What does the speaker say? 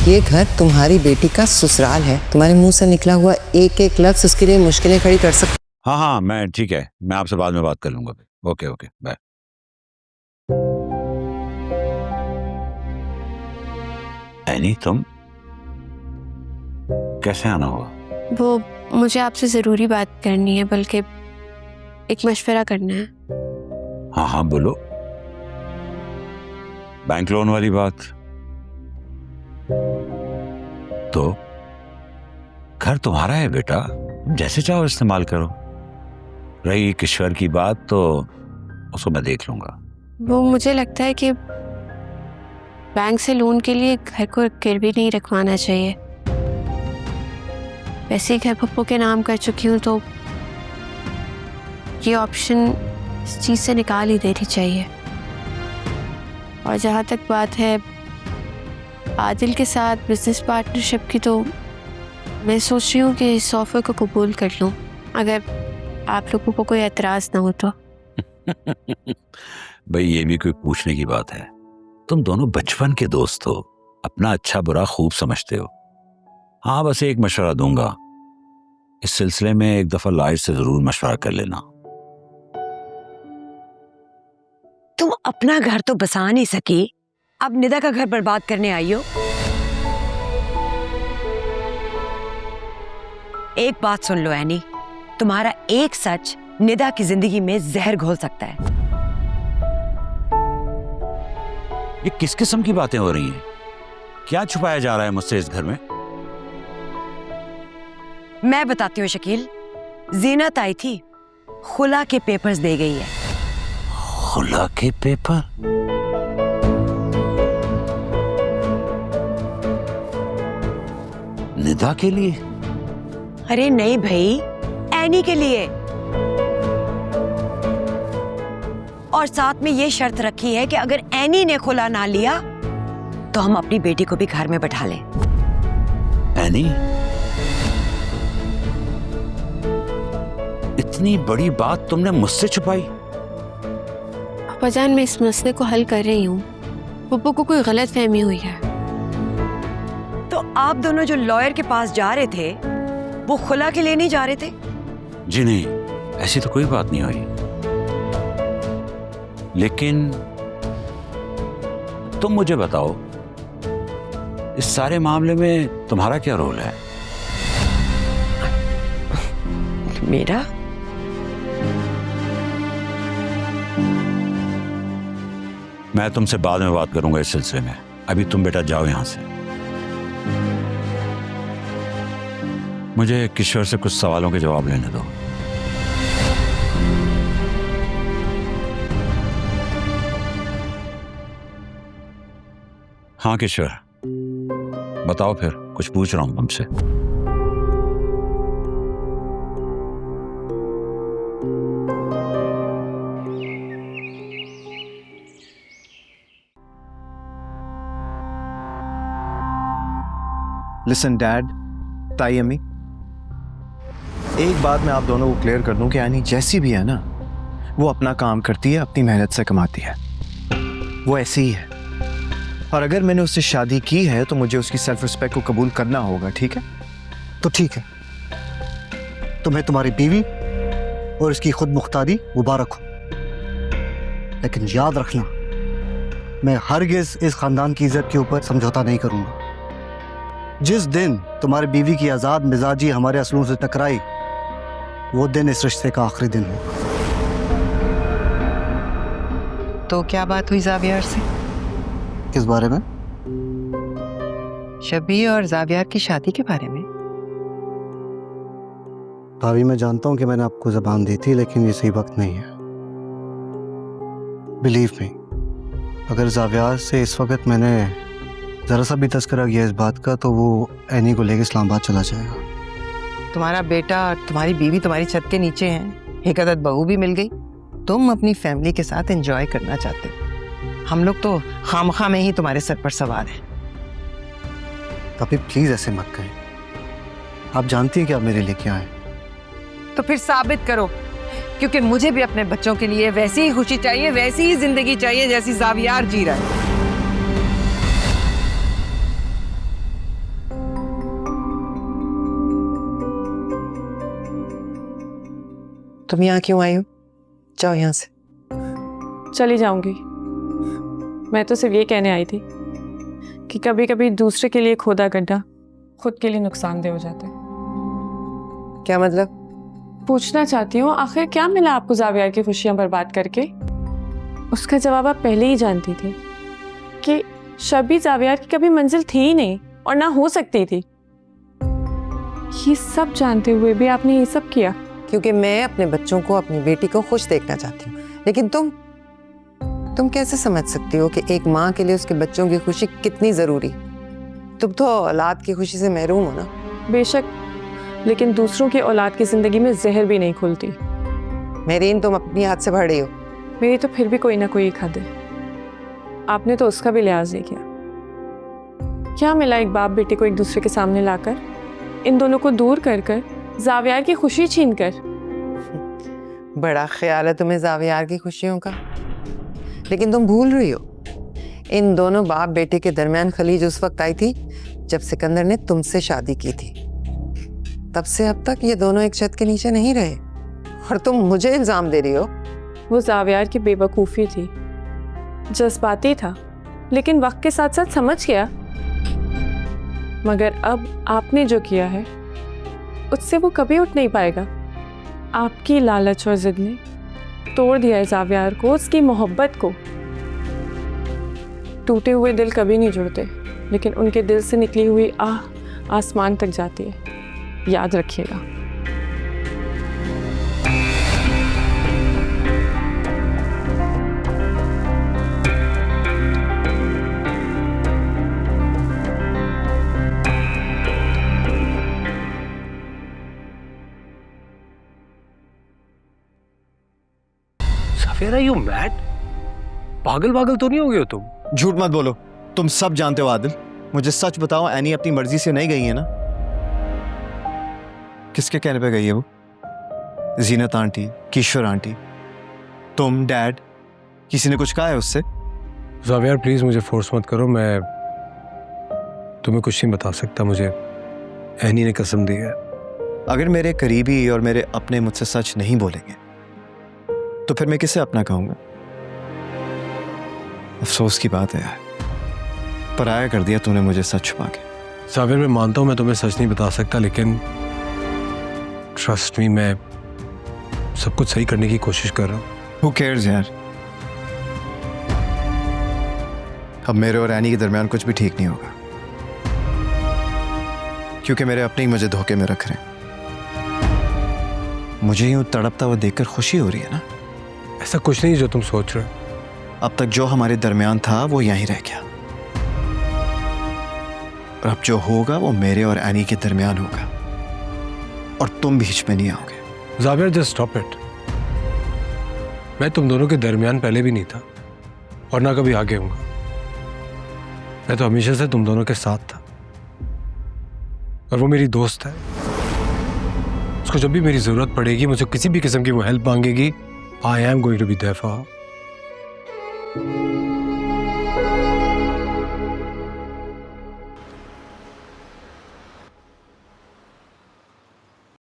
ये घर तुम्हारी बेटी का ससुराल है। तुम्हारे मुंह से निकला हुआ एक एक लफ्ज उसके लिए मुश्किलें खड़ी कर सकता। हाँ हाँ, मैं ठीक है, मैं आपसे बाद में बात कर लूंगा। Okay okay, bye. एनी, तुम कैसे आना हुआ? वो मुझे आपसे ज़रूरी बात करनी है, बल्कि एक मशवरा करना है। हाँ हाँ बोलो। बैंक लोन वाली बात? तो घर तुम्हारा है बेटा, जैसे चाहो इस्तेमाल करो। रही किश्वर की बात तो उसको मैं देख लूंगा। वो मुझे लगता है कि बैंक से लोन के लिए घर को गिरवी नहीं रखवाना चाहिए। वैसे ही घर पप्पू के नाम कर चुकी हूँ तो ये ऑप्शन इस चीज़ से निकाल ही देनी चाहिए। और जहाँ तक बात है आदिल के साथ बिजनेस पार्टनरशिप की, तो मैं सोच रही हूँ कि इस ऑफर को कबूल कर लूँ, अगर आप लोगों को कोई एतराज़ ना हो तो। भाई ये भी कोई पूछने की बात है? तुम दोनों बचपन के दोस्त हो, अपना अच्छा बुरा खूब समझते हो। हाँ बस एक मशवरा दूंगा, इस सिलसिले में एक दफा लाइट से जरूर मशवरा कर लेना। तुम अपना घर तो बसा नहीं सकी, अब निदा का घर बर्बाद करने आई हो। एक बात सुन लो एनी, तुम्हारा एक सच निदा की जिंदगी में जहर घोल सकता है। ये किस किस्म की बातें हो रही हैं? क्या छुपाया जा रहा है मुझसे इस घर में? मैं बताती हूँ शकील, जीनत आई थी, खुला के पेपर्स दे गई है। खुला के पेपर? निदा के लिए? अरे नहीं भाई, एनी के लिए। और साथ में ये शर्त रखी है कि अगर एनी ने खुला ना लिया तो हम अपनी बेटी को भी घर में बैठा लें। एनी? इतनी बड़ी बात तुमने मुझसे छुपाई? अब्बाजान, मैं इस मसले को हल कर रही हूँ। पप्पू को कोई गलत फहमी हुई है। तो आप दोनों जो लॉयर के पास जा रहे थे वो खुला के लिए नहीं जा रहे थे? जी नहीं, ऐसी तो कोई बात नहीं हुई। लेकिन तुम मुझे बताओ, इस सारे मामले में तुम्हारा क्या रोल है? मेरा? मैं तुमसे बाद में बात करूंगा इस सिलसिले में। अभी तुम बेटा जाओ यहां से। मुझे किशोर से कुछ सवालों के जवाब लेने दो। हाँ किशोर, बताओ फिर, कुछ पूछ रहा हूं तुमसे। लिसन डैड, ताई अम्मी, एक बात मैं आप दोनों को क्लियर कर दूं कि यानी जैसी भी है ना, वो अपना काम करती है, अपनी मेहनत से कमाती है, वो ऐसी ही है। और अगर मैंने उससे शादी की है तो मुझे उसकी सेल्फ रिस्पेक्ट को कबूल करना होगा, ठीक है? तो ठीक है, तुम्हें तुम्हारी बीवी और इसकी खुद मुख्तारी मुबारक हो, लेकिन याद रखना, मैं हरगिज इस खानदान की इज्जत के ऊपर समझौता नहीं करूंगा। जिस दिन तुम्हारी बीवी की आज़ाद मिजाजी हमारे असलों से टकराई, वो दिन इस रिश्ते का आखिरी दिन होगा। तो क्या बात हुई जावियार से? किस बारे में? शबी और जावियार की शादी के बारे में। भाभी, मैं जानता हूं कि मैंने आपको ज़बान दी थी, लेकिन ये सही वक्त नहीं है। बिलीव मी, अगर जावियार से इस वक्त मैंने ज़रा सा भी तस्करा किया इस बात का, तो वो एनी को लेकर इस्लामाबाद चला जाएगा। तुम्हारा बेटा और तुम्हारी बीवी तुम्हारी छत के नीचे हैं, एक अदद बहू भी मिल गई, तुम अपनी फैमिली के साथ एंजॉय करना चाहते हो। हम लोग तो खामखा में ही तुम्हारे सर पर सवार हैं। कभी प्लीज ऐसे मत कहें, आप जानती हैं कि आप मेरे लिए क्या है। तो फिर साबित करो, क्योंकि मुझे भी अपने बच्चों के लिए वैसी ही खुशी चाहिए, वैसी ही जिंदगी चाहिए जैसी जावियार जी रहा है। तुम यहाँ क्यों आई हो? जाओ यहाँ से। चली जाऊंगी। मैं तो सिर्फ ये कहने आई थी कि कभी कभी दूसरे के लिए खोदा गड्ढा खुद के लिए नुकसानदेह हो जाता है। क्या मतलब? पूछना चाहती हूँ, आखिर क्या मिला आपको जावियार की खुशियां बर्बाद करके? उसका जवाब आप पहले ही जानती थी कि शबी जावियार की कभी मंजिल थी ही नहीं और ना हो सकती थी। ये सब जानते हुए भी आपने ये सब किया। क्योंकि मैं अपने बच्चों को, अपनी बेटी को खुश देखना चाहती हूँ। लेकिन तुम कैसे समझ सकती हो कि एक माँ के लिए उसके बच्चों की खुशी कितनी जरूरी? तुम तो औलाद की खुशी से महरूम हो ना। बेशक, लेकिन दूसरों की औलाद की जिंदगी में जहर भी नहीं खुलती। मेरीन, तुम अपनी हाथ से भर रही हो। मेरी तो फिर भी कोई ना कोई एक हद है। आपने तो उसका भी लिहाज नहीं किया। क्या मिला एक बाप बेटे को एक दूसरे के सामने लाकर, इन दोनों को दूर कर कर, जावियार की खुशी छीन कर? बड़ा ख्याल है तुम्हें जावियार की खुशियों का। लेकिन तुम भूल रही हो, इन दोनों बाप बेटे के दरमियान खलीज उस वक्त आई थी जब सिकंदर ने तुमसे शादी की थी। तब से अब तक ये दोनों एक छत के नीचे नहीं रहे और तुम मुझे इल्जाम दे रही हो। वो जावियार की बेवकूफ़ी थी, जज्बाती था, लेकिन वक्त के साथ साथ समझ गया। मगर अब आपने जो किया है उससे वो कभी उठ नहीं पाएगा। आपकी लालच और जिद ने तोड़ दिया है जावियार को, उसकी मोहब्बत को। टूटे हुए दिल कभी नहीं जुड़ते, लेकिन उनके दिल से निकली हुई आह आसमान तक जाती है, याद रखिएगा। सफेरा, यू मैड? पागल तो नहीं हो गए हो तुम? झूठ मत बोलो, तुम सब जानते हो आदिल। मुझे सच बताओ, एनी अपनी मर्जी से नहीं गई है ना? किसके कहने पे गई है वो? जीनत आंटी, किशोर आंटी, तुम, डैड, किसी ने कुछ कहा है उससे? जावियार प्लीज मुझे फोर्स मत करो, मैं तुम्हें कुछ नहीं बता सकता। मुझे एनी ने कसम दी है। अगर मेरे करीबी और मेरे अपने मुझसे सच नहीं बोलेंगे तो फिर मैं किसे अपना कहूंगा? अफसोस की बात है यार, पराया कर दिया तूने मुझे सच छुपा के। जावियार, मैं मानता हूं मैं तुम्हें सच नहीं बता सकता, लेकिन ट्रस्ट मी, मैं सब कुछ सही करने की कोशिश कर रहा हूं। Who cares यार? अब मेरे और एनी के दरमियान कुछ भी ठीक नहीं होगा, क्योंकि मेरे अपने ही मुझे धोखे में रख रहे हैं। मुझे यूं तड़पता हुआ देखकर खुशी हो रही है ना? ऐसा कुछ नहीं जो तुम सोच रहे हो। अब तक जो हमारे दरमियान था वो यहीं रह गया, और अब जो होगा वो मेरे और एनी के दरमियान होगा, और तुम बीच में नहीं आओगे। Zaviyar, just stop it. मैं तुम दोनों के दरमियान पहले भी नहीं था और ना कभी आगे होऊंगा। मैं तो हमेशा से तुम दोनों के साथ था, और वो मेरी दोस्त है। उसको जब भी मेरी जरूरत पड़ेगी, मुझे किसी भी किस्म की वो हेल्प मांगेगी, I am going to be there for her.